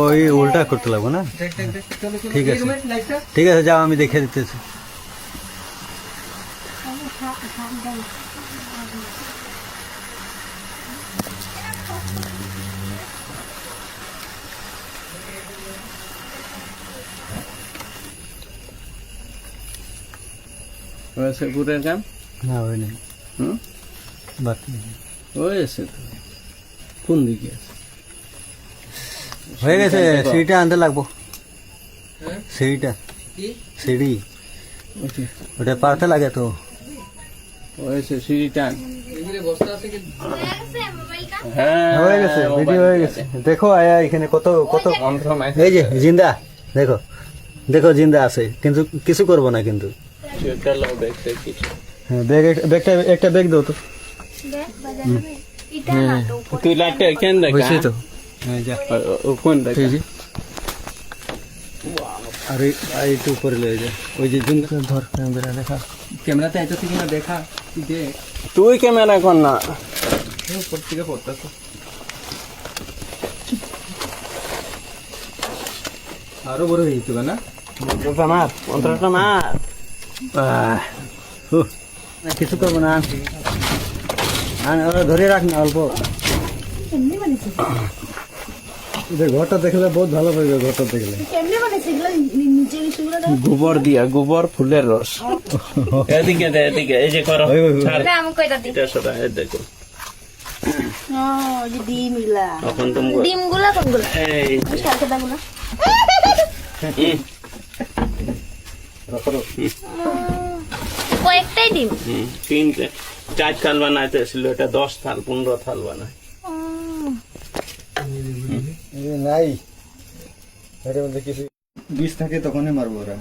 ওই উল্টা করতে লাগবো না? ঠিক আছে ঠিক আছে, যাও আমি দেখে দিতেছি। হয়েছে গুড়ের গান? না হয় নাই, হুম, বাকি হয়েছে তো। কোন দিকে আছে? হয়ে গেছে। সিঁড়িটা আনতে লাগবো, সিঁড়িটা, সিঁড়ি ওকে, ওটা পারতে লাগে তো। হয়েছে সিঁড়ি টান। হয়ে গেছে, ভিডিও হয়ে গেছে। দেখো আয়া এখানে কত কত, এই যে জিন্দা, দেখো দেখো জিন্দা আছে, কিন্তু কিছু করবো না কিন্তু। হ্যাঁ, ব্যাগটা একটা ব্যাগ দাও তো। তুই লাইটটা কেন দেখা? হয়েছে তো, হ্যাঁ যা। কোন দেখা? আর একটু উপরে লয়ে যা, ওই যে জিন্দা ধর ক্যামেরা দেখা। ক্যামেরাতে আইতেছে কিনা দেখা, তুই ক্যামেরা কর না। উপর থেকে পড়তেছে। আরো বড় হয়ে যেত না? মন্ত্রটা মার, মন্ত্রটা মার। কিছু করবো না, ওরা ধরে রাখ না অল্প। ঘরটা দেখলে বহুত ভালো লাগবে, ঘরটা দেখলে। গোবর দিয়া, গোবর ফুলের রস। এদিকে দে, এদিকে, এই যে করো। এটা সরা, এই দেখো। এখন তুমি ডিমগুলা কোনগুলা? এই কয়েকটাই ডিম। তিনটে 4 থাল বানাইতে ছিল, এটা 10 থাল 15 থাল বানায়। নাই, এটার মধ্যে কিছু বিষ থাকে তখনই মারবো ওরা।